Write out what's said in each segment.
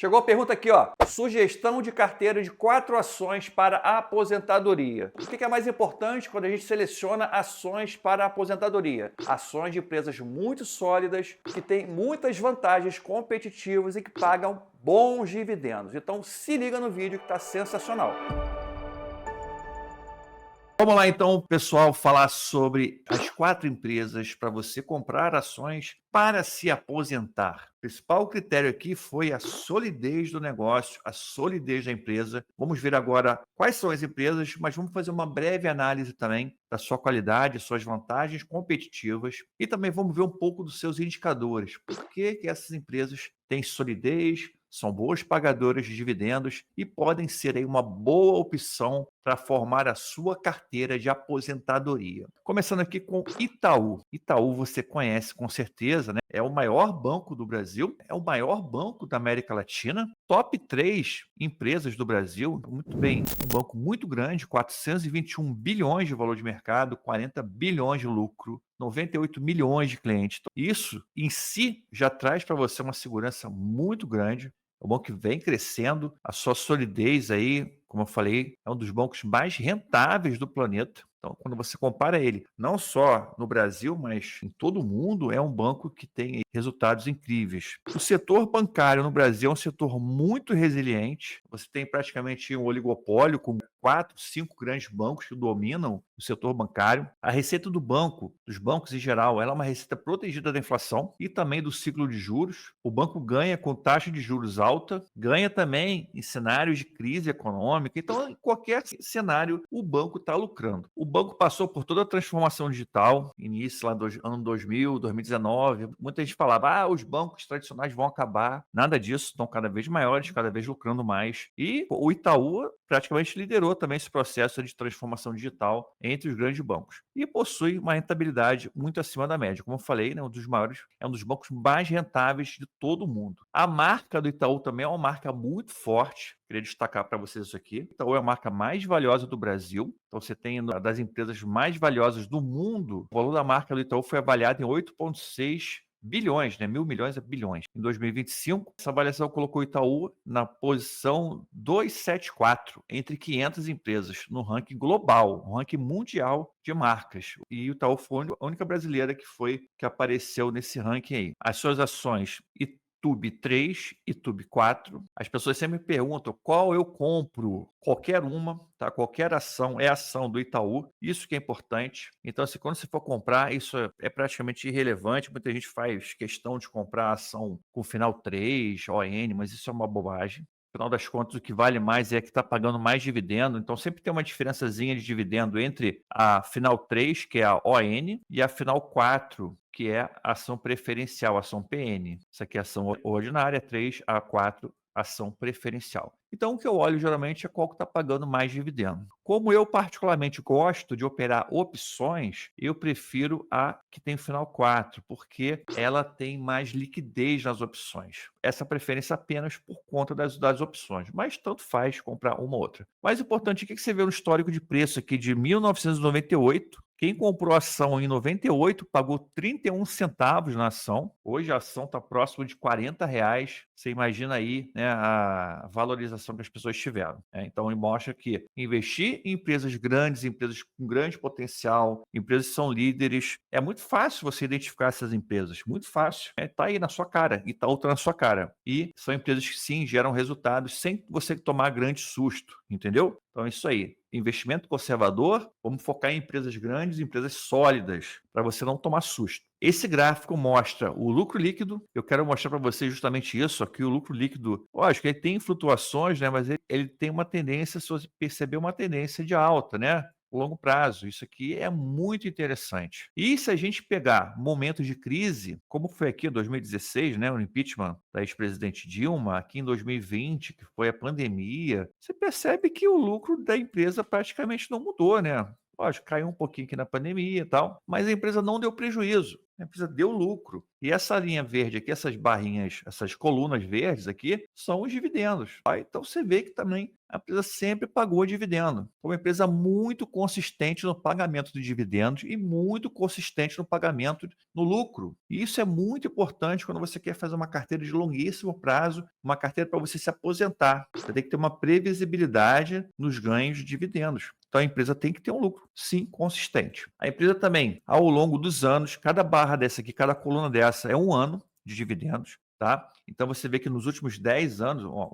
Chegou a pergunta aqui, ó. Sugestão de carteira de 4 ações para a aposentadoria. O que é mais importante quando a gente seleciona ações para a aposentadoria? Ações de empresas muito sólidas, que têm muitas vantagens competitivas e que pagam bons dividendos. Então se liga no vídeo que está sensacional. Vamos lá então, pessoal, falar sobre as 4 empresas para você comprar ações para se aposentar. O principal critério aqui foi a solidez do negócio, a solidez da empresa. Vamos ver agora quais são as empresas, mas vamos fazer uma breve análise também da sua qualidade, suas vantagens competitivas e também vamos ver um pouco dos seus indicadores. Por que que essas empresas têm solidez, são boas pagadoras de dividendos e podem ser aí uma boa opção para formar a sua carteira de aposentadoria. Começando aqui com Itaú. Itaú você conhece com certeza, né? É o maior banco do Brasil, é o maior banco da América Latina, top 3 empresas do Brasil, muito bem, um banco muito grande, 421 bilhões de valor de mercado, 40 bilhões de lucro, 98 milhões de clientes. Isso em si já traz para você uma segurança muito grande. É um banco que vem crescendo, a sua solidez aí, como eu falei, é um dos bancos mais rentáveis do planeta. Então, quando você compara ele, não só no Brasil, mas em todo o mundo, é um banco que tem resultados incríveis. O setor bancário no Brasil é um setor muito resiliente. Você tem praticamente um oligopólio com 4, 5 grandes bancos que dominam o setor bancário. A receita do banco, dos bancos em geral, ela é uma receita protegida da inflação e também do ciclo de juros. O banco ganha com taxa de juros alta, ganha também em cenários de crise econômica. Então, em qualquer cenário, o banco está lucrando. O banco passou por toda a transformação digital, início lá do ano 2000, 2019. Muita gente falava, os bancos tradicionais vão acabar. Nada disso, estão cada vez maiores, cada vez lucrando mais. E o Itaú praticamente liderou também esse processo de transformação digital entre os grandes bancos. E possui uma rentabilidade muito acima da média. Como eu falei, né, um dos maiores, é um dos bancos mais rentáveis de todo o mundo. A marca do Itaú também é uma marca muito forte. Queria destacar para vocês isso aqui. Itaú é a marca mais valiosa do Brasil. Então você tem uma das empresas mais valiosas do mundo. O valor da marca do Itaú foi avaliado em 8,6 bilhões, né? 1.000 milhões a bilhões. Em 2025, essa avaliação colocou o Itaú na posição 274 entre 500 empresas no ranking global, no ranking mundial de marcas. E o Itaú foi a única brasileira que apareceu nesse ranking aí. As suas ações Itube 3 e Itube 4. As pessoas sempre me perguntam qual eu compro. Qualquer uma, tá? Qualquer ação é ação do Itaú. Isso que é importante. Então, assim, quando você for comprar, isso é praticamente irrelevante. Muita gente faz questão de comprar ação com final 3, ON, mas isso é uma bobagem. Final das contas, o que vale mais é que está pagando mais dividendo. Então, sempre tem uma diferençazinha de dividendo entre a final 3, que é a ON, e a final 4, que é a ação preferencial, ação PN. Isso aqui é ação ordinária, 3, a 4, ação preferencial. Então, o que eu olho geralmente é qual que está pagando mais dividendo. Como eu particularmente gosto de operar opções, eu prefiro a que tem o final 4, porque ela tem mais liquidez nas opções. Essa preferência apenas por conta das opções, mas tanto faz comprar uma ou outra. Mais importante, o que você vê no histórico de preço aqui de 1998, quem comprou a ação em 98 pagou 31 centavos na ação. Hoje a ação está próximo de R$ 40. Você imagina aí, né, a valorização que as pessoas tiveram. Então, ele mostra que investir em empresas grandes, empresas com grande potencial, empresas que são líderes, é muito fácil você identificar essas empresas. Muito fácil. Está aí na sua cara. E está outra na sua cara. E são empresas que sim geram resultados sem você tomar grande susto. Entendeu? Então é isso aí. Investimento conservador, vamos focar em empresas grandes, empresas sólidas, para você não tomar susto. Esse gráfico mostra o lucro líquido. Eu quero mostrar para você justamente isso aqui, o lucro líquido. Lógico, ele tem flutuações, né? Mas ele tem uma tendência, se você perceber, uma tendência de alta, né? Longo prazo. Isso aqui é muito interessante. E se a gente pegar momentos de crise, como foi aqui em 2016, né, o impeachment da ex-presidente Dilma, aqui em 2020, que foi a pandemia, você percebe que o lucro da empresa praticamente não mudou, né? Lógico, caiu um pouquinho aqui na pandemia e tal, mas a empresa não deu prejuízo. A empresa deu lucro. E essa linha verde aqui, essas barrinhas, essas colunas verdes aqui, são os dividendos. Então você vê que também a empresa sempre pagou dividendo. Foi uma empresa muito consistente no pagamento de dividendos e muito consistente no pagamento no lucro. E isso é muito importante quando você quer fazer uma carteira de longuíssimo prazo, uma carteira para você se aposentar. Você tem que ter uma previsibilidade nos ganhos de dividendos. Então a empresa tem que ter um lucro, sim, consistente. A empresa também, ao longo dos anos, cada barra dessa aqui, cada coluna dessa é um ano de dividendos, tá? Então você vê que nos últimos 10 anos, ó,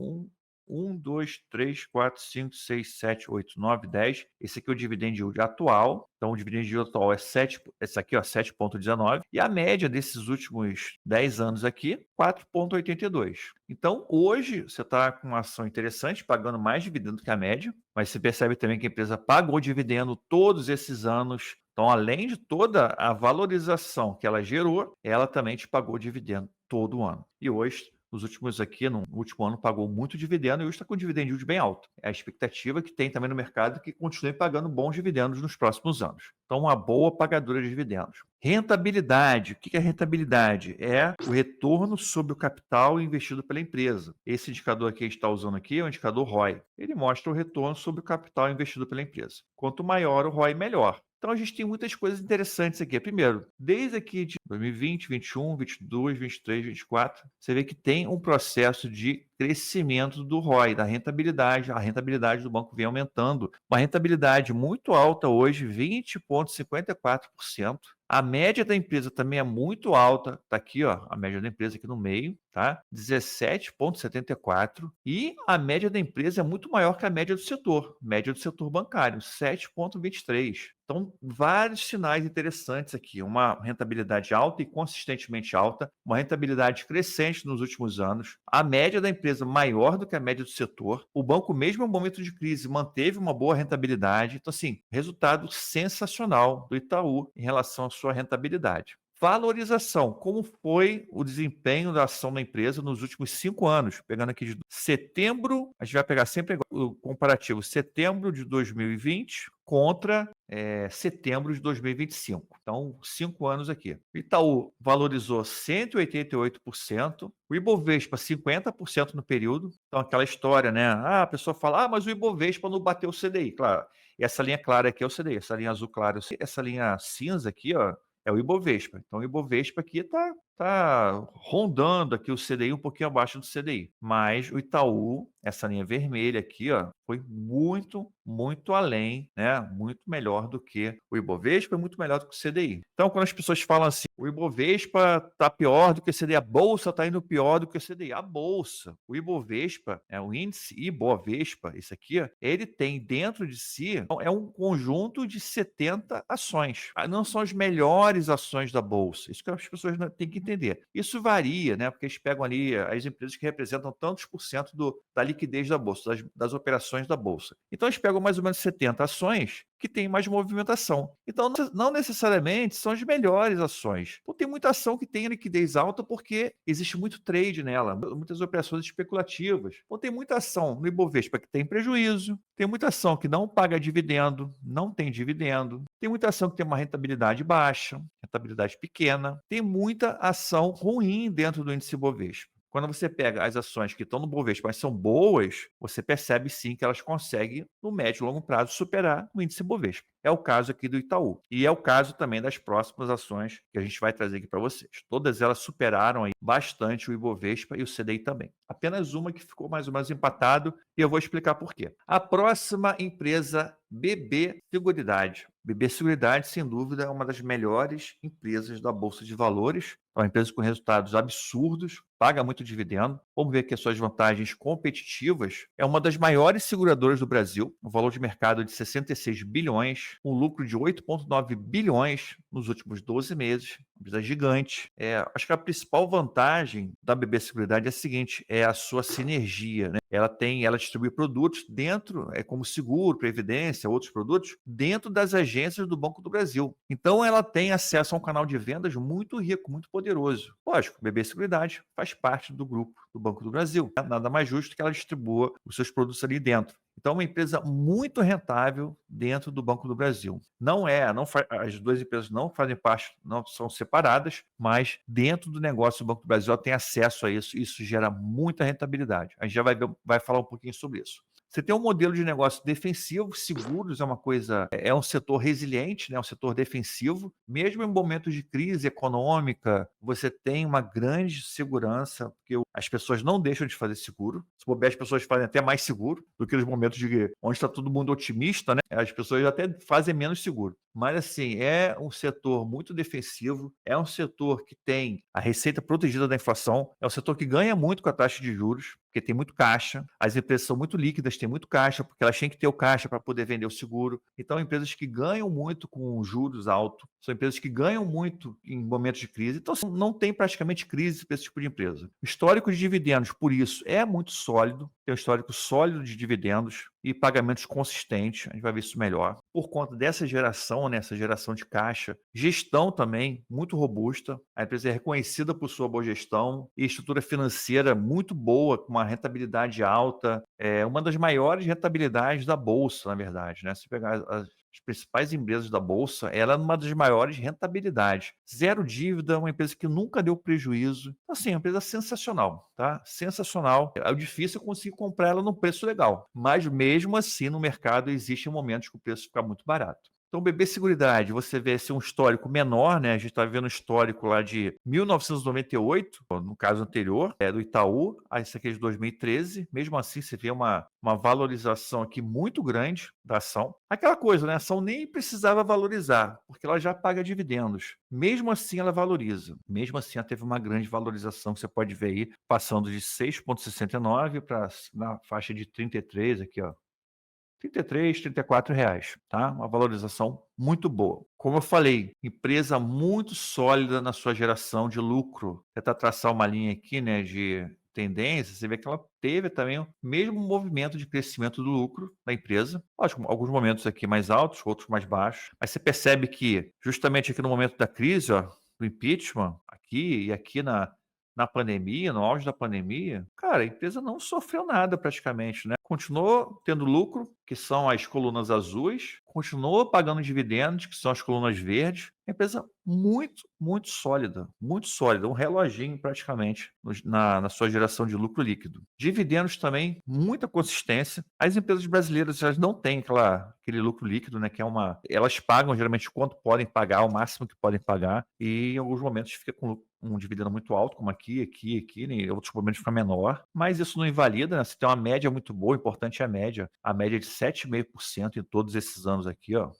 2, 3, 4, 5, 6, 7, 8, 9, 10. Esse aqui é o dividend yield atual. Então, o dividend yield atual é 7, esse aqui, ó, 7,19. E a média desses últimos 10 anos aqui, 4,82. Então, hoje, você está com uma ação interessante, pagando mais dividendo que a média, mas você percebe também que a empresa pagou dividendo todos esses anos. Então, além de toda a valorização que ela gerou, ela também te pagou dividendo todo ano. E hoje, nos últimos aqui, no último ano, pagou muito dividendo e hoje está com dividend yield bem alto. É a expectativa que tem também no mercado que continue pagando bons dividendos nos próximos anos. Então, uma boa pagadora de dividendos. Rentabilidade. O que é rentabilidade? É o retorno sobre o capital investido pela empresa. Esse indicador aqui que a gente está usando aqui é o indicador ROI. Ele mostra o retorno sobre o capital investido pela empresa. Quanto maior o ROI, melhor. Então, a gente tem muitas coisas interessantes aqui. Primeiro, desde aqui de 2020, 21, 22, 23, 24, você vê que tem um processo de crescimento do ROI, da rentabilidade. A rentabilidade do banco vem aumentando. Uma rentabilidade muito alta hoje, 20,54%. A média da empresa também é muito alta. Está aqui, ó, a média da empresa aqui no meio, tá? 17,74. E a média da empresa é muito maior que a média do setor. Média do setor bancário, 7,23. Então, vários sinais interessantes aqui. Uma rentabilidade alta e consistentemente alta, uma rentabilidade crescente nos últimos anos, a média da empresa maior do que a média do setor. O banco, mesmo no momento de crise, manteve uma boa rentabilidade. Então, assim, resultado sensacional do Itaú em relação à sua rentabilidade. Valorização. Como foi o desempenho da ação da empresa nos últimos 5 anos? Pegando aqui de setembro, a gente vai pegar sempre o comparativo setembro de 2020 contra setembro de 2025. Então, 5 anos aqui. O Itaú valorizou 188%, o Ibovespa 50% no período. Então, aquela história, né? Ah, a pessoa fala, mas o Ibovespa não bateu o CDI. Claro, e essa linha clara aqui é o CDI, essa linha azul clara, essa linha cinza aqui, ó, é o Ibovespa. Então, o Ibovespa aqui está rondando aqui o CDI um pouquinho abaixo do CDI. Mas o Itaú, essa linha vermelha aqui, ó, foi muito, muito além, né? Muito melhor do que o Ibovespa, muito melhor do que o CDI. Então, quando as pessoas falam assim, o Ibovespa está pior do que o CDI, a Bolsa está indo pior do que o CDI. A Bolsa, o Ibovespa, o índice Ibovespa, esse aqui, ele tem dentro de si, é um conjunto de 70 ações. Não são as melhores ações da Bolsa. Isso que as pessoas têm que entender. Isso varia, né? Porque eles pegam ali as empresas que representam tantos por cento da liquidez da Bolsa, das operações da Bolsa. Então, eles pegam mais ou menos 70 ações que têm mais movimentação. Então, não necessariamente são as melhores ações. Então, tem muita ação que tem liquidez alta porque existe muito trade nela, muitas operações especulativas. Então, tem muita ação no Ibovespa que tem prejuízo, tem muita ação que não paga dividendo, não tem dividendo, tem muita ação que tem uma rentabilidade baixa, rentabilidade pequena, tem muita ação ruim dentro do índice Ibovespa. Quando você pega as ações que estão no Bovespa, mas são boas, você percebe sim que elas conseguem, no médio e longo prazo, superar o índice Bovespa. É o caso aqui do Itaú. E é o caso também das próximas ações que a gente vai trazer aqui para vocês. Todas elas superaram aí bastante o Ibovespa e o CDI também. Apenas uma que ficou mais ou menos empatado e eu vou explicar por quê. A próxima empresa, BB Seguridade. BB Seguridade, sem dúvida, é uma das melhores empresas da Bolsa de Valores. É uma empresa com resultados absurdos, paga muito dividendo. Vamos ver aqui as suas vantagens competitivas. É uma das maiores seguradoras do Brasil, um valor de mercado de 66 bilhões, um lucro de 8,9 bilhões nos últimos 12 meses, uma empresa gigante. Acho que a principal vantagem da BB Seguridade é a seguinte, é a sua sinergia, né? Ela distribui produtos dentro, como seguro, previdência, outros produtos, dentro das agências do Banco do Brasil. Então, ela tem acesso a um canal de vendas muito rico, muito poderoso. Lógico, BB Seguridade faz parte do grupo do Banco do Brasil. Nada mais justo que ela distribua os seus produtos ali dentro. Então, é uma empresa muito rentável dentro do Banco do Brasil. As duas empresas não fazem parte, não são separadas, mas dentro do negócio do Banco do Brasil ela tem acesso a isso. Isso gera muita rentabilidade. A gente já vai falar um pouquinho sobre isso. Você tem um modelo de negócio defensivo, seguros é uma coisa, é um setor resiliente, né, é um setor defensivo. Mesmo em momentos de crise econômica, você tem uma grande segurança, porque as pessoas não deixam de fazer seguro. Se bobear, as pessoas fazem até mais seguro do que nos momentos de onde está todo mundo otimista, né? As pessoas até fazem menos seguro. Mas assim, é um setor muito defensivo, é um setor que tem a receita protegida da inflação, é um setor que ganha muito com a taxa de juros, porque tem muito caixa. As empresas são muito líquidas, têm muito caixa, porque elas têm que ter o caixa para poder vender o seguro. Então, empresas que ganham muito com juros altos, são empresas que ganham muito em momentos de crise. Então, assim, não tem praticamente crise para esse tipo de empresa. O histórico de dividendos, por isso, é muito sólido, tem um histórico sólido de dividendos e pagamentos consistentes. A gente vai ver isso melhor. Por conta dessa geração, né, essa geração de caixa, gestão também muito robusta. A empresa é reconhecida por sua boa gestão e estrutura financeira muito boa, com uma rentabilidade alta. É uma das maiores rentabilidades da bolsa, na verdade, né? Se pegar as principais empresas da bolsa, ela é uma das maiores rentabilidades. Zero dívida, uma empresa que nunca deu prejuízo. Então, assim, é uma empresa sensacional, tá? Sensacional. É difícil conseguir comprar ela num preço legal, mas mesmo assim no mercado existem momentos que o preço fica muito barato. Então, BB Seguridade, você vê esse um histórico menor, né? A gente está vendo um histórico lá de 1998, no caso anterior, do Itaú, esse aqui é de 2013. Mesmo assim, você vê uma valorização aqui muito grande da ação. Aquela coisa, né? A ação nem precisava valorizar, porque ela já paga dividendos. Mesmo assim, ela valoriza. Mesmo assim, ela teve uma grande valorização que você pode ver aí, passando de 6,69 para na faixa de 33 aqui, ó. 33, R$ 34, tá? Uma valorização muito boa. Como eu falei, empresa muito sólida na sua geração de lucro. Tentar traçar uma linha aqui, né, de tendência, você vê que ela teve também o mesmo movimento de crescimento do lucro da empresa. Lógico, alguns momentos aqui mais altos, outros mais baixos. Mas você percebe que, justamente aqui no momento da crise, ó, do impeachment, aqui e aqui na pandemia, no auge da pandemia, cara, a empresa não sofreu nada praticamente, né? Continuou tendo lucro, que são as colunas azuis, continuou pagando dividendos, que são as colunas verdes. Uma empresa muito sólida, um reloginho praticamente na sua geração de lucro líquido. Dividendos também, muita consistência. As empresas brasileiras elas não têm aquele lucro líquido, né? Que é elas pagam geralmente quanto podem pagar, o máximo que podem pagar, e em alguns momentos fica com um dividendo muito alto, como aqui, né, em outros momentos fica menor, mas isso não invalida, né? Você tem uma média muito boa, o importante é a média de 7,5% em todos esses anos aqui, ó.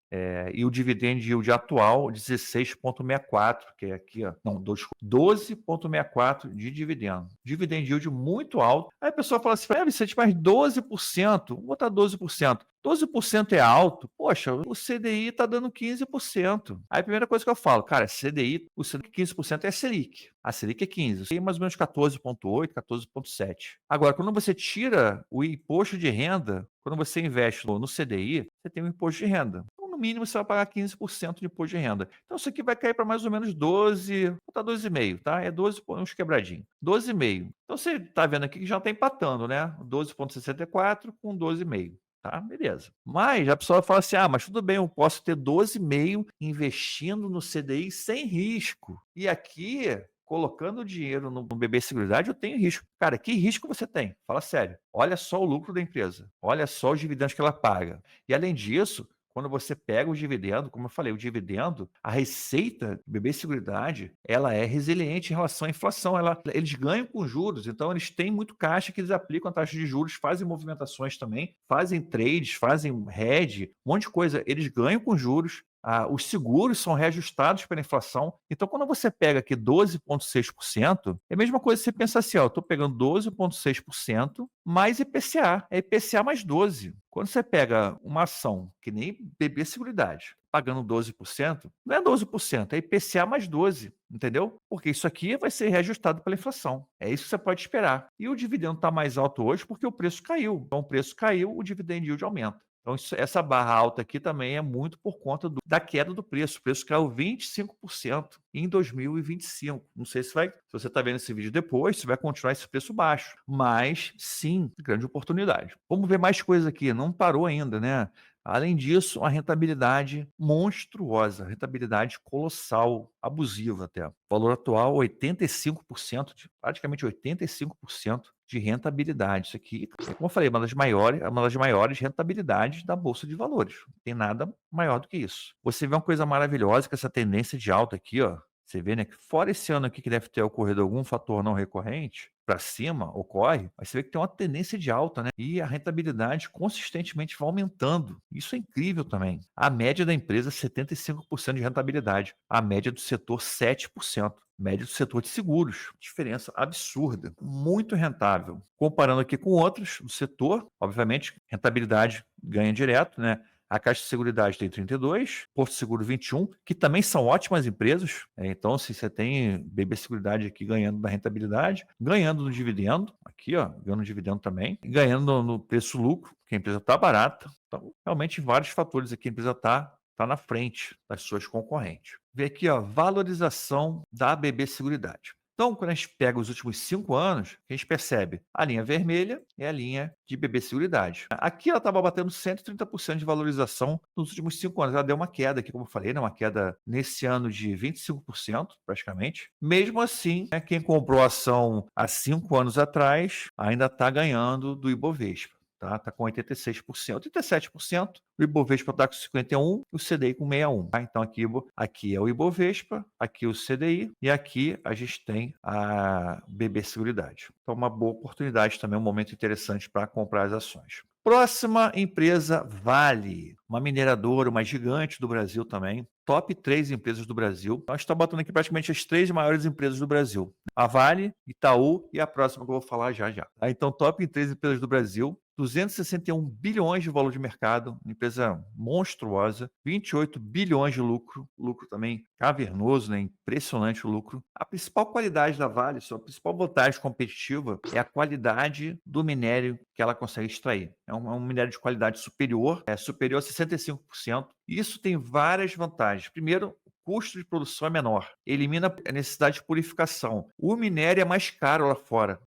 E o dividend yield atual, 16,64, que é aqui, ó. Não, 12,64 de dividendo. Dividend yield muito alto. Aí a pessoa fala assim, Vicente, mas 12%, vou botar 12%. 12% é alto? Poxa, o CDI está dando 15%. Aí a primeira coisa que eu falo, cara, CDI, o CDI 15% é Selic. A Selic é 15%. Tem mais ou menos 14,8%, 14,7%. Agora, quando você tira o imposto de renda, quando você investe no CDI, você tem um imposto de renda. Então, no mínimo, você vai pagar 15% de imposto de renda. Então, isso aqui vai cair para mais ou menos 12, vou botar 12,5, tá? É 12, uns quebradinhos. 12,5. Então, você está vendo aqui que já está empatando, né? 12,64 com 12,5. Tá, beleza. Mas a pessoa fala assim: mas tudo bem, eu posso ter 12,5 investindo no CDI sem risco. E aqui, colocando o dinheiro no BB Seguridade, eu tenho risco. Cara, que risco você tem? Fala sério. Olha só o lucro da empresa. Olha só os dividendos que ela paga. E além disso, quando você pega o dividendo, como eu falei, o dividendo, a receita do BB Seguridade, ela é resiliente em relação à inflação. Eles ganham com juros, então eles têm muito caixa que eles aplicam a taxa de juros, fazem movimentações também, fazem trades, fazem hedge, um monte de coisa. Eles ganham com juros, os seguros são reajustados pela inflação. Então, quando você pega aqui 12,6%, é a mesma coisa que você pensa assim, ó, eu estou pegando 12,6% mais IPCA, é IPCA mais 12. Quando você pega uma ação que nem BB Seguridade, pagando 12%, não é 12%, é IPCA mais 12, entendeu? Porque isso aqui vai ser reajustado pela inflação. É isso que você pode esperar. E o dividendo está mais alto hoje porque o preço caiu. Então, o preço caiu, o dividend yield aumenta. Então, essa barra alta aqui também é muito por conta da queda do preço. O preço caiu 25% em 2025. Não sei se você está vendo esse vídeo depois, se vai continuar esse preço baixo. Mas, sim, grande oportunidade. Vamos ver mais coisas aqui. Não parou ainda, né? Além disso, a rentabilidade monstruosa, rentabilidade colossal, abusiva até. Valor atual, 85%, praticamente 85% de rentabilidade. Isso aqui, como eu falei, uma das maiores rentabilidades da bolsa de valores. Não tem nada maior do que isso. Você vê uma coisa maravilhosa, que essa tendência de alta aqui, ó, você vê, né, que fora esse ano aqui que deve ter ocorrido algum fator não recorrente, para cima ocorre, mas você vê que tem uma tendência de alta, né? E a rentabilidade consistentemente vai aumentando. Isso é incrível também. A média da empresa é 75% de rentabilidade, a média do setor 7%. Média do setor de seguros. Diferença absurda. Muito rentável. Comparando aqui com outros do setor, obviamente, rentabilidade ganha direto, né? A Caixa de Seguridade tem 32, Porto Seguro 21, que também são ótimas empresas. Então, se você tem BB Seguridade aqui ganhando da rentabilidade, ganhando no dividendo, aqui, ó, ganhando no dividendo também, e ganhando no preço-lucro, que a empresa está barata. Então, realmente, vários fatores aqui, a empresa está na frente das suas concorrentes. Vê aqui, ó, valorização da BB Seguridade. Então, quando a gente pega os últimos 5 anos, a gente percebe a linha vermelha é a linha de BB Seguridade. Aqui ela estava batendo 130% de valorização nos últimos 5 anos. Ela deu uma queda aqui, como eu falei, né? Uma queda nesse ano de 25%, praticamente. Mesmo assim, né, quem comprou a ação há 5 anos atrás ainda está ganhando do Ibovespa. Tá com 86%, 87%, o Ibovespa está com 51%, o CDI com 61%. Tá? Então aqui é o Ibovespa, aqui o CDI e aqui a gente tem a BB Seguridade. Então uma boa oportunidade também, um momento interessante para comprar as ações. Próxima empresa, Vale, uma mineradora, uma gigante do Brasil também. Top 3 empresas do Brasil. Nós estamos botando aqui praticamente as 3 maiores empresas do Brasil. A Vale, Itaú e a próxima que eu vou falar já já. Tá? Então, top em 3 empresas do Brasil. 261 bilhões de valor de mercado, uma empresa monstruosa, 28 bilhões de lucro também cavernoso, né? Impressionante o lucro. A principal qualidade da Vale, sua principal vantagem competitiva é a qualidade do minério que ela consegue extrair. É um minério de qualidade superior, é superior a 65%. Isso tem várias vantagens. Primeiro, o custo de produção é menor, elimina a necessidade de purificação. O minério é mais caro lá fora.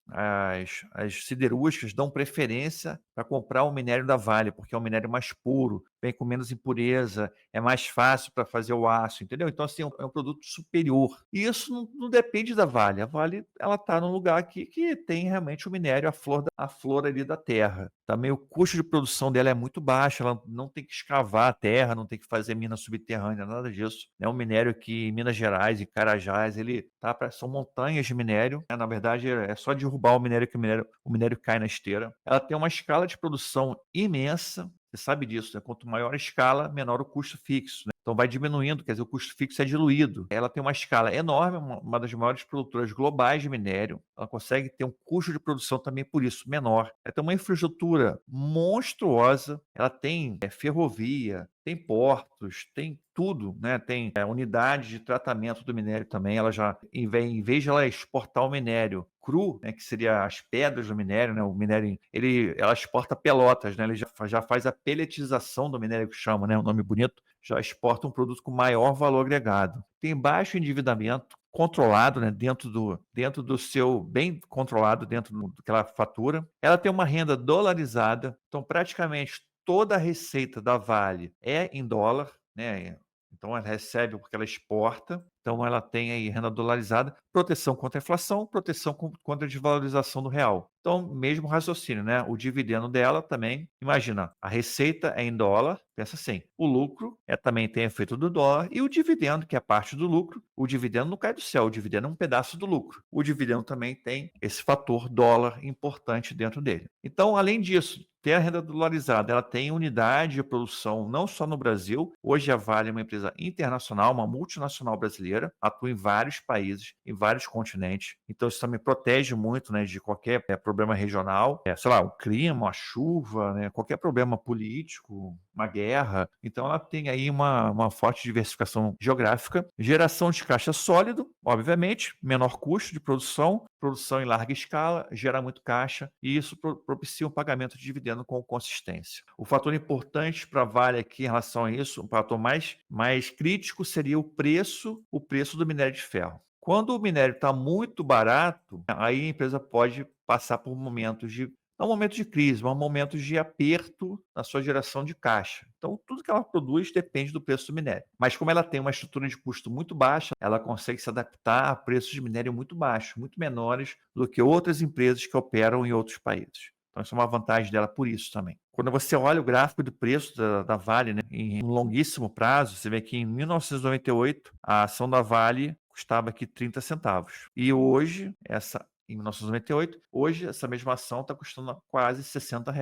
As siderúrgicas dão preferência para comprar o minério da Vale, porque é um minério mais puro, vem com menos impureza, é mais fácil para fazer o aço, entendeu? Então, assim, é um produto superior. E isso não depende da Vale. A Vale, ela está num lugar aqui que tem realmente o minério, a flor ali da terra. Também o custo de produção dela é muito baixo, ela não tem que escavar a terra, não tem que fazer mina subterrânea, nada disso. É um minério que em Minas Gerais, em Carajás, são montanhas de minério, né? Na verdade, é só derrubar o minério que o minério cai na esteira. Ela tem uma escala de produção imensa, você sabe disso, né? Quanto maior a escala, menor o custo fixo, né? Então vai diminuindo, quer dizer, o custo fixo é diluído. Ela tem uma escala enorme, uma das maiores produtoras globais de minério. Ela consegue ter um custo de produção também, por isso, menor. Ela tem uma infraestrutura monstruosa. Ela tem ferrovia, tem portos, tem tudo, né? Tem unidade de tratamento do minério também. Ela já, em vez de ela exportar o minério cru, né, que seria as pedras do minério, né? O minério, ela exporta pelotas, né? Ele já faz a pelletização do minério, que chama, né? Um nome bonito. Já exporta um produto com maior valor agregado. Tem baixo endividamento, controlado, né, dentro do seu, bem controlado dentro do que ela fatura. Ela tem uma renda dolarizada, então praticamente toda a receita da Vale é em dólar, né? Então ela recebe porque ela exporta, então ela tem aí renda dolarizada, proteção contra a inflação, proteção contra a desvalorização do real. Então, mesmo raciocínio, né? O dividendo dela também, imagina, a receita é em dólar, pensa assim, o lucro também tem efeito do dólar e o dividendo, que é parte do lucro, o dividendo não cai do céu, o dividendo é um pedaço do lucro. O dividendo também tem esse fator dólar importante dentro dele. Então, além disso, ter a renda dolarizada, ela tem unidade de produção não só no Brasil, hoje a Vale é uma empresa internacional, uma multinacional brasileira, atua em vários países, em vários continentes, então isso também protege muito, né, de qualquer problema regional, sei lá, o clima, a chuva, né, qualquer problema político, uma guerra, então ela tem aí uma forte diversificação geográfica, geração de caixa sólido, obviamente, menor custo de produção em larga escala, gera muito caixa e isso propicia um pagamento de dividendo com consistência. O fator importante para a Vale aqui em relação a isso, um fator mais crítico seria o preço do minério de ferro. Quando o minério está muito barato, aí a empresa pode passar por momentos de é um momento de crise, é um momento de aperto na sua geração de caixa. Então, tudo que ela produz depende do preço do minério. Mas como ela tem uma estrutura de custo muito baixa, ela consegue se adaptar a preços de minério muito baixos, muito menores do que outras empresas que operam em outros países. Então, isso é uma vantagem dela por isso também. Quando você olha o gráfico do preço da Vale, né, em um longuíssimo prazo, você vê que em 1998 a ação da Vale custava aqui 30 centavos. E hoje, em 1998, hoje essa mesma ação está custando quase R$ 60.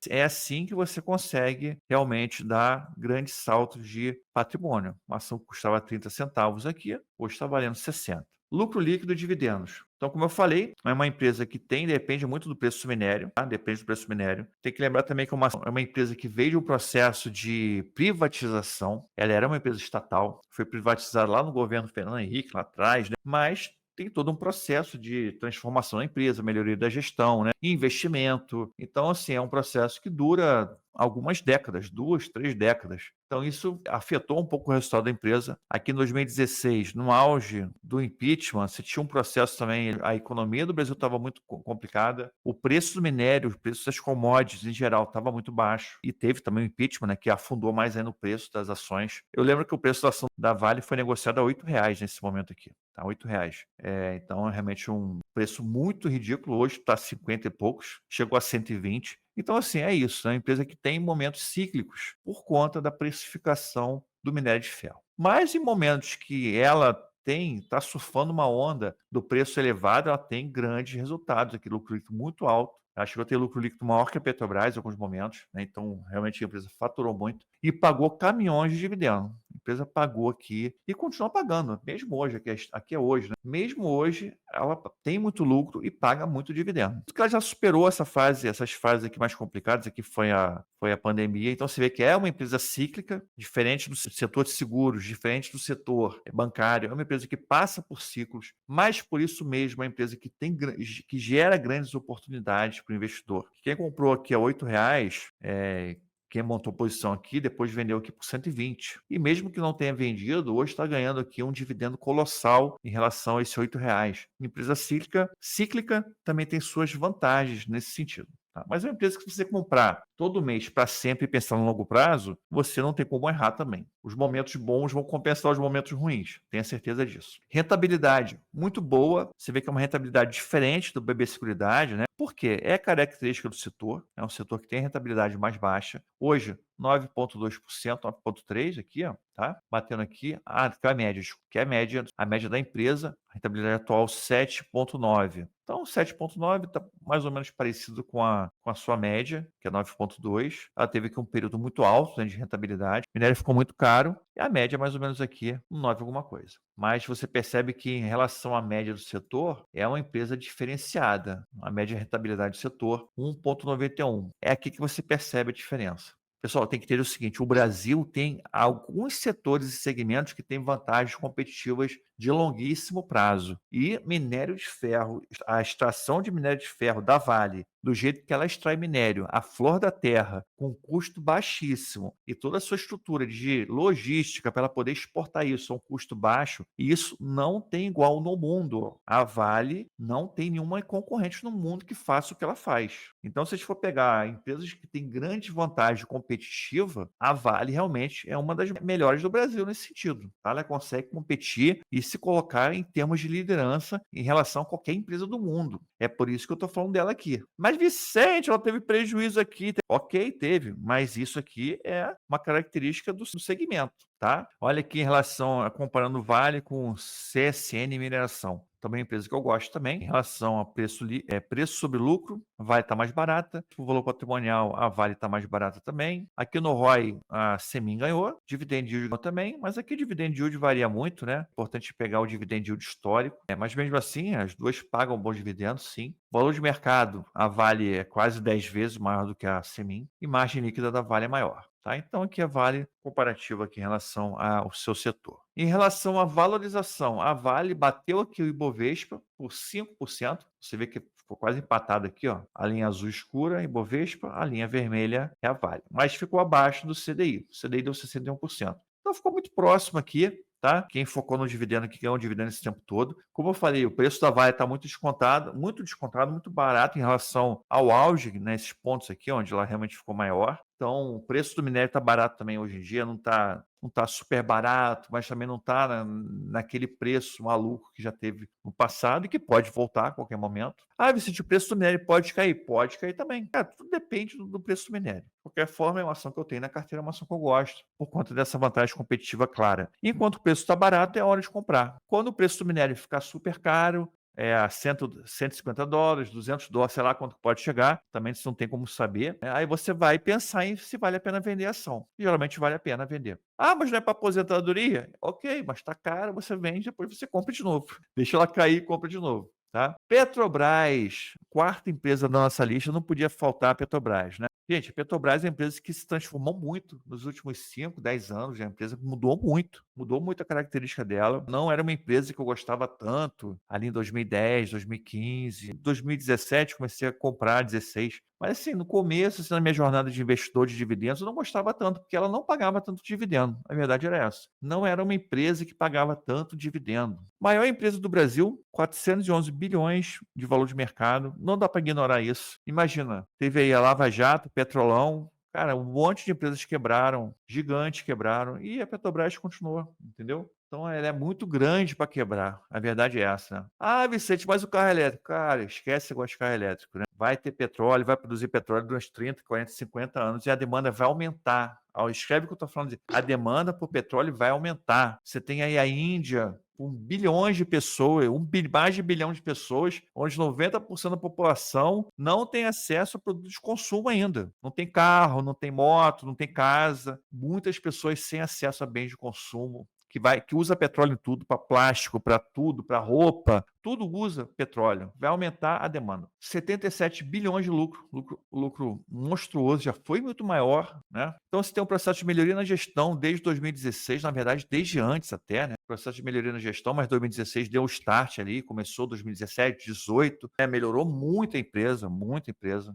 É assim que você consegue realmente dar grandes saltos de patrimônio. Uma ação que custava 30 centavos aqui, hoje está valendo 60. Lucro líquido e dividendos. Então, como eu falei, é uma empresa que depende muito do preço do minério, tá? Depende do preço do minério. Tem que lembrar também que é uma empresa que veio de um processo de privatização. Ela era uma empresa estatal, foi privatizada lá no governo Fernando Henrique, lá atrás, né? Mas tem todo um processo de transformação da empresa, melhoria da gestão, né? Investimento. Então, assim, é um processo que dura algumas décadas, 2, 3 décadas. Então, isso afetou um pouco o resultado da empresa. Aqui em 2016, no auge do impeachment, você tinha um processo também, a economia do Brasil estava muito complicada, o preço do minério, o preço das commodities em geral estava muito baixo, e teve também o impeachment, né, que afundou mais ainda o preço das ações. Eu lembro que o preço da ação da Vale foi negociado a R$ 8 nesse momento aqui. Tá, R$ 8. Então, é realmente um preço muito ridículo. Hoje está 50 e poucos, chegou a 120. Então, assim, é isso. É uma empresa que tem momentos cíclicos por conta da precificação do minério de ferro. Mas em momentos que ela está surfando uma onda do preço elevado, ela tem grandes resultados aqui, lucro líquido muito alto. Ela chegou a ter lucro líquido maior que a Petrobras em alguns momentos, né? Então, realmente, a empresa faturou muito e pagou caminhões de dividendo. A empresa pagou aqui e continua pagando, mesmo hoje, aqui é hoje, né? Mesmo hoje, ela tem muito lucro e paga muito dividendo. Porque ela já superou essas fases aqui mais complicadas, aqui foi a pandemia. Então, você vê que é uma empresa cíclica, diferente do setor de seguros, diferente do setor bancário. É uma empresa que passa por ciclos, mas por isso mesmo é uma empresa que gera grandes oportunidades para o investidor. Quem comprou aqui a R$ 8, quem montou posição aqui, depois vendeu aqui por 120. E mesmo que não tenha vendido, hoje está ganhando aqui um dividendo colossal em relação a esses R$ 8. Empresa cíclica também tem suas vantagens nesse sentido. Tá? Mas é uma empresa que, se você comprar todo mês para sempre e pensar no longo prazo, você não tem como errar também. Os momentos bons vão compensar os momentos ruins, tenha certeza disso. Rentabilidade muito boa, você vê que é uma rentabilidade diferente do BB Seguridade, né? Por quê? É característica do setor, é um setor que tem rentabilidade mais baixa. Hoje, 9,2%, 9,3% aqui, ó, tá? Batendo aqui, que é a média, que é a média da empresa, a rentabilidade atual 7,9%. Então, 7,9 está mais ou menos parecido com a sua média, que é 9,2. Ela teve aqui um período muito alto, né, de rentabilidade. O minério ficou muito caro e a média é mais ou menos aqui, 9 alguma coisa. Mas você percebe que, em relação à média do setor, é uma empresa diferenciada. A média de rentabilidade do setor, 1,91. É aqui que você percebe a diferença. Pessoal, tem que ter o seguinte: o Brasil tem alguns setores e segmentos que têm vantagens competitivas de longuíssimo prazo. E minério de ferro, a extração de minério de ferro da Vale, do jeito que ela extrai minério, a flor da terra, com custo baixíssimo, e toda a sua estrutura de logística para ela poder exportar isso a um custo baixo, e isso não tem igual no mundo. A Vale não tem nenhuma concorrente no mundo que faça o que ela faz. Então, se a gente for pegar empresas que têm grande vantagem competitiva, a Vale realmente é uma das melhores do Brasil nesse sentido. Tá? Ela consegue competir e se colocar em termos de liderança em relação a qualquer empresa do mundo. É por isso que eu estou falando dela aqui. Mas, Vicente, ela teve prejuízo aqui. Ok, teve, mas isso aqui é uma característica do segmento, tá? Olha aqui em relação, comparando Vale com CSN Mineração. Também é uma empresa que eu gosto também. Em relação a preço sobre lucro, a Vale está mais barata. O valor patrimonial, a Vale está mais barata também. Aqui no ROI, a Semin ganhou. Dividend yield ganhou também. Mas aqui o dividend yield varia muito, né? Importante pegar o dividend yield histórico. Mas mesmo assim, as duas pagam bons dividendos, sim. Valor de mercado, a Vale é quase 10 vezes maior do que a Semin. E margem líquida da Vale é maior. Tá? Então, aqui a Vale comparativo aqui em relação ao seu setor. Em relação à valorização, a Vale bateu aqui o Ibovespa por 5%. Você vê que ficou quase empatado aqui, ó. A linha azul escura, Ibovespa, a linha vermelha é a Vale. Mas ficou abaixo do CDI. O CDI deu 61%. Então ficou muito próximo aqui. tá? Quem focou no dividendo, que ganhou o dividendo esse tempo todo. Como eu falei, o preço da Vale está muito descontado, muito barato em relação ao auge, né? Esses pontos aqui, onde ela realmente ficou maior. Então, o preço do minério está barato também hoje em dia, não tá super barato, mas também não está naquele preço maluco que já teve no passado e que pode voltar a qualquer momento. Ah, Vicente, o preço do minério pode cair? Pode cair também. Cara, tudo depende do preço do minério. De qualquer forma, é uma ação que eu tenho na carteira, é uma ação que eu gosto, por conta dessa vantagem competitiva clara. Enquanto o preço está barato, é hora de comprar. Quando o preço do minério ficar super caro, a $150, $200, sei lá quanto pode chegar, também isso não tem como saber, né? Aí você vai pensar em se vale a pena vender a ação. Geralmente vale a pena vender. Ah, mas não é para aposentadoria? Ok, mas está caro, você vende, depois você compra de novo. Deixa ela cair e compra de novo. Tá? Petrobras, quarta empresa da nossa lista, não podia faltar a Petrobras, né? Gente, a Petrobras é uma empresa que se transformou muito nos últimos 5, 10 anos. É uma empresa que mudou muito a característica dela. Não era uma empresa que eu gostava tanto ali em 2010, 2015, 2017, comecei a comprar 16. Mas assim, no começo, assim, na minha jornada de investidor de dividendos, eu não gostava tanto, porque ela não pagava tanto dividendo. A verdade era essa. Não era uma empresa que pagava tanto dividendo. Maior empresa do Brasil, 411 bilhões de valor de mercado. Não dá para ignorar isso. Imagina, teve aí a Lava Jato, Petrolão, cara, um monte de empresas quebraram, gigantes quebraram, e a Petrobras continuou, entendeu? Então ela é muito grande para quebrar. A verdade é essa, né? Ah, Vicente, mas o carro elétrico? Cara, esquece esse negócio de carro elétrico, né? Vai ter petróleo, vai produzir petróleo durante 30, 40, 50 anos e a demanda vai aumentar. Escreve o que eu estou falando. A demanda por petróleo vai aumentar. Você tem aí a Índia com bilhões de pessoas, mais de bilhão de pessoas, onde 90% da população não tem acesso a produtos de consumo ainda. Não tem carro, não tem moto, não tem casa. Muitas pessoas sem acesso a bens de consumo que usa petróleo em tudo, para plástico, para tudo, para roupa, tudo usa petróleo. Vai aumentar a demanda. 77 bilhões de lucro monstruoso, já foi muito maior, né? Então, você tem um processo de melhoria na gestão desde 2016, na verdade, desde antes até, né? Processo de melhoria na gestão, mas 2016 deu o start ali, começou 2017, 2018, né? Melhorou muito a empresa,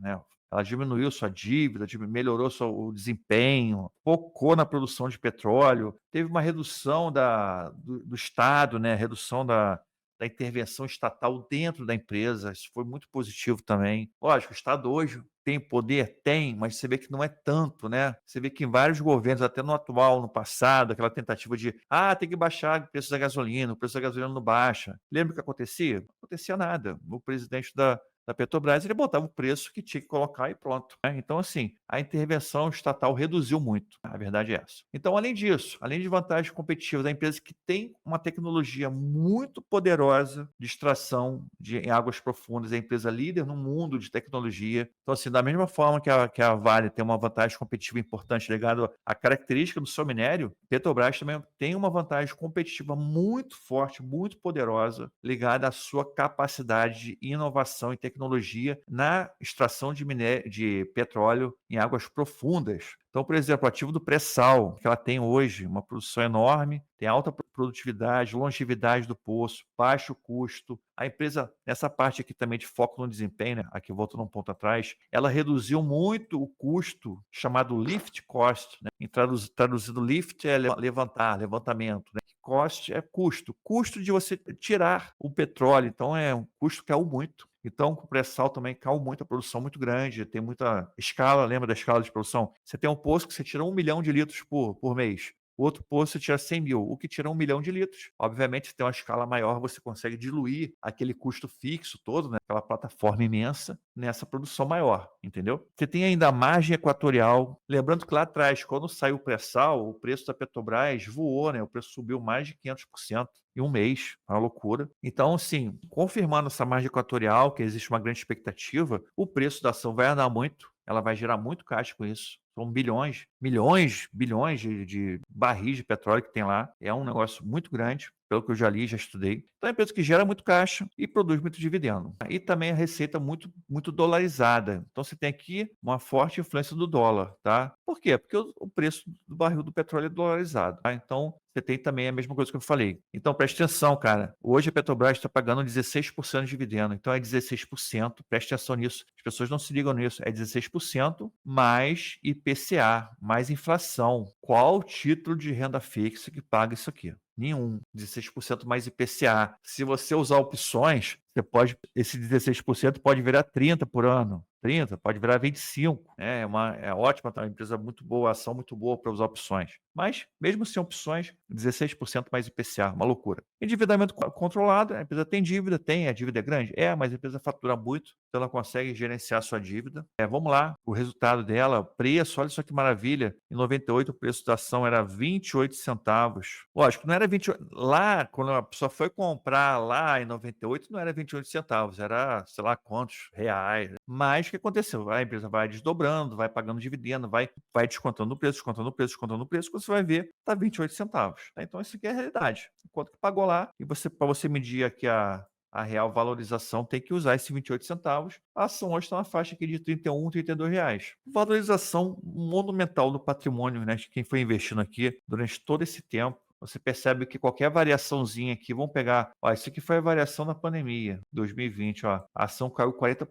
né? Ela diminuiu sua dívida, melhorou o desempenho, focou na produção de petróleo, teve uma redução do Estado, né? Redução da intervenção estatal dentro da empresa. Isso foi muito positivo também. Lógico, o Estado hoje tem poder? Tem, mas você vê que não é tanto, né? Você vê que em vários governos, até no atual, no passado, aquela tentativa de tem que baixar o preço da gasolina, o preço da gasolina não baixa. Lembra o que acontecia? Não acontecia nada. O presidente da Petrobras, ele botava o preço que tinha que colocar e pronto, né? Então, assim, a intervenção estatal reduziu muito, a verdade é essa. Então, além disso, além de vantagens competitivas da empresa que tem uma tecnologia muito poderosa de extração em águas profundas, é a empresa líder no mundo de tecnologia. Então, assim, da mesma forma que a Vale tem uma vantagem competitiva importante ligada à característica do seu minério, Petrobras também tem uma vantagem competitiva muito forte, muito poderosa, ligada à sua capacidade de inovação e tecnologia na extração de petróleo em águas profundas. Então, por exemplo, o ativo do pré-sal, que ela tem hoje, uma produção enorme, tem alta produtividade, longevidade do poço, baixo custo. A empresa, nessa parte aqui também de foco no desempenho, né? Aqui voltando um ponto atrás, ela reduziu muito o custo chamado lift cost, né? Traduzido lift é levantamento, né? Cost é custo de você tirar o petróleo, então é um custo que caiu muito. Então, com o pré-sal também caiu muito, a produção muito grande, tem muita escala, lembra da escala de produção? Você tem um poço que você tira 1 milhão de litros por mês. O outro poço você tira 100 mil, o que tira 1 milhão de litros. Obviamente, se tem uma escala maior, você consegue diluir aquele custo fixo todo, né? Aquela plataforma imensa, nessa produção maior, entendeu? Você tem ainda a margem equatorial. Lembrando que lá atrás, quando saiu o pré-sal, o preço da Petrobras voou, né? O preço subiu mais de 500% em um mês, uma loucura. Então, assim, confirmando essa margem equatorial, que existe uma grande expectativa, o preço da ação vai andar muito, ela vai gerar muito caixa com isso. São bilhões, milhões, bilhões de barris de petróleo que tem lá. É um negócio muito grande, pelo que eu já li, já estudei. Então é uma empresa que gera muito caixa e produz muito dividendo. E também a receita muito, muito dolarizada. Então você tem aqui uma forte influência do dólar, tá? Por quê? Porque o preço do barril do petróleo é dolarizado, tá? Então você tem também a mesma coisa que eu falei. Então preste atenção, cara. Hoje a Petrobras está pagando 16% de dividendo. Então é 16%. Preste atenção nisso. As pessoas não se ligam nisso. É 16% mais IPCA, mais inflação. Qual o título de renda fixa que paga isso aqui? Nenhum. 16% mais IPCA. Se você usar opções, esse 16% pode virar 30 por ano. 30, pode virar 25. É ótima, tá? Uma empresa muito boa, ação muito boa para usar opções. Mas, mesmo sem opções, 16% mais IPCA, uma loucura. Endividamento controlado, a empresa tem dívida, a dívida é grande? Mas a empresa fatura muito, então ela consegue gerenciar a sua dívida. Vamos lá, o resultado dela, o preço, olha só que maravilha. Em 98, o preço da ação era 28 centavos. Lógico, não era 28. Lá, quando a pessoa foi comprar lá em 98, não era 28 centavos, era sei lá quantos reais. Mas o que aconteceu? A empresa vai desdobrando, vai pagando dividendo, vai descontando o preço, descontando o preço, descontando o preço, quando você vai ver, está 28 centavos. Então, isso aqui é a realidade. Quanto que pagou lá, e para você medir aqui a real valorização, tem que usar esses 28 centavos. A ação hoje está na faixa aqui de R$ 31, R$ 32. Valorização monumental do patrimônio, né, de quem foi investindo aqui durante todo esse tempo. Você percebe que qualquer variaçãozinha aqui, vamos pegar, isso aqui foi a variação da pandemia, 2020, a ação caiu 40%.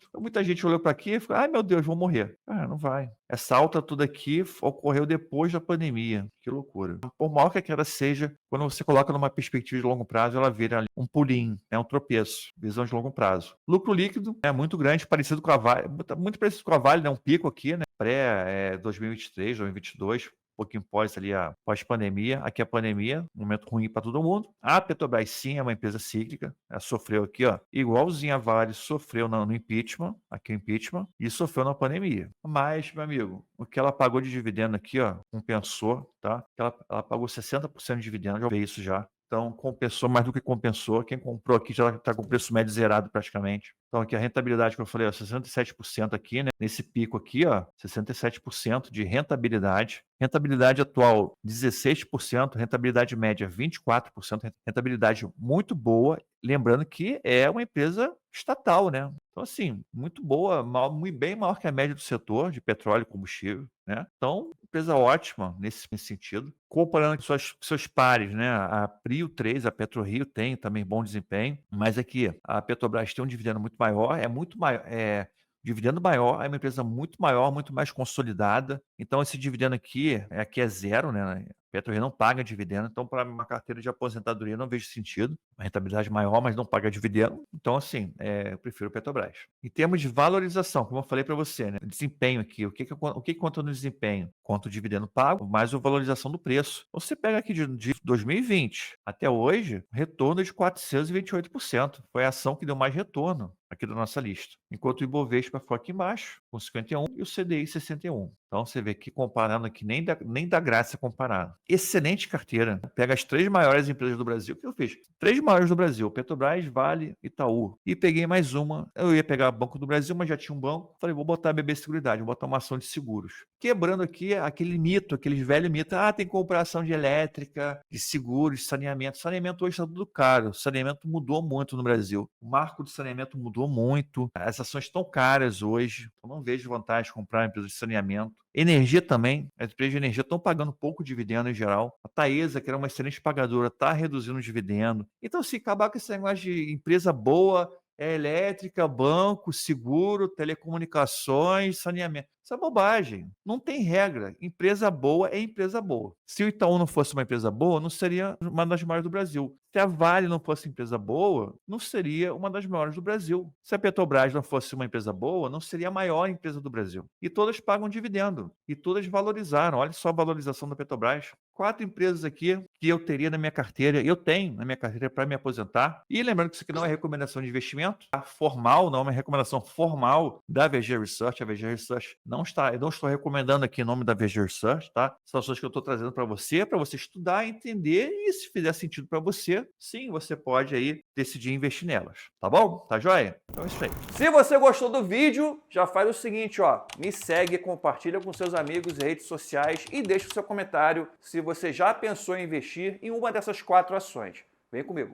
Então, muita gente olhou para aqui e falou, ai meu Deus, vou morrer. Não vai. Essa alta tudo aqui ocorreu depois da pandemia. Que loucura. Por maior que a queda seja, quando você coloca numa perspectiva de longo prazo, ela vira ali um pulinho, um tropeço, visão de longo prazo. Lucro líquido é muito grande, parecido com a Vale, muito parecido com a Vale, um pico aqui, pré 2023, 2022, pouquinho pós-pandemia. Aqui a pandemia, um momento ruim para todo mundo. A Petrobras, sim, é uma empresa cíclica. Ela sofreu aqui, igualzinho a Vale, sofreu no impeachment, aqui o impeachment, e sofreu na pandemia. Mas, meu amigo, o que ela pagou de dividendo aqui, compensou, tá? Ela pagou 60% de dividendo, já vi isso já. Então, compensou mais do que compensou. Quem comprou aqui já está com o preço médio zerado praticamente. Então, aqui a rentabilidade que eu falei, 67% aqui, nesse pico aqui, 67% de rentabilidade. Rentabilidade atual, 16%. Rentabilidade média, 24%. Rentabilidade muito boa. Lembrando que é uma empresa estatal, né? Então, assim, muito boa, muito bem maior que a média do setor de petróleo e combustível, né? Então, empresa ótima nesse sentido. Comparando com seus pares, né? A Prio 3, a PetroRio tem também bom desempenho, mas aqui a Petrobras tem um dividendo muito maior, dividendo maior, é uma empresa muito maior, muito mais consolidada. Então, esse dividendo aqui é zero, né? A PetroRio não paga dividendo, então, para uma carteira de aposentadoria, não vejo sentido. Uma rentabilidade maior, mas não paga dividendo. Então, assim, eu prefiro Petrobras. Em termos de valorização, como eu falei para você, né? Desempenho aqui, o que conta no desempenho? Conta o dividendo pago, mais a valorização do preço. Você pega aqui de 2020 até hoje, retorno de 428%. Foi a ação que deu mais retorno aqui da nossa lista. Enquanto o Ibovespa ficou aqui embaixo, com 51, e o CDI 61. Então, você vê que comparando aqui, nem dá graça comparar. Excelente carteira. Pega as 3 maiores empresas do Brasil. O que eu fiz? 3 maiores do Brasil, Petrobras, Vale, Itaú. E peguei mais uma. Eu ia pegar Banco do Brasil, mas já tinha um banco. Falei, vou botar a BB Seguridade, vou botar uma ação de seguros. Quebrando aqui aquele mito, aqueles velhos mitos. Tem que comprar ação de elétrica, de seguros, saneamento. Saneamento hoje está tudo caro. Saneamento mudou muito no Brasil. O marco de saneamento mudou muito. As ações estão caras hoje. Eu não vejo vantagem de comprar uma empresa de saneamento. Energia também. As empresas de energia estão pagando pouco dividendo em geral. A Taesa, que era uma excelente pagadora, está reduzindo o dividendo. Então, se acabar com esse negócio de empresa boa, elétrica, banco, seguro, telecomunicações, saneamento. Isso é bobagem. Não tem regra. Empresa boa é empresa boa. Se o Itaú não fosse uma empresa boa, não seria uma das maiores do Brasil. Se a Vale não fosse empresa boa, não seria uma das maiores do Brasil. Se a Petrobras não fosse uma empresa boa, não seria a maior empresa do Brasil. E todas pagam dividendo. E todas valorizaram. Olha só a valorização da Petrobras. 4 empresas aqui que eu teria na minha carteira, eu tenho na minha carteira para me aposentar. E lembrando que isso aqui não é recomendação de investimento, formal, não é uma recomendação formal da VG Research. A VG Research eu não estou recomendando aqui o nome da VG Research, tá? São ações que eu estou trazendo para você estudar, entender e se fizer sentido para você, sim, você pode aí decidir investir nelas, tá bom? Tá joia? Então é isso aí. Se você gostou do vídeo, já faz o seguinte, me segue, compartilha com seus amigos e redes sociais e deixa o seu comentário se você já pensou em investir em uma dessas 4 ações. Vem comigo.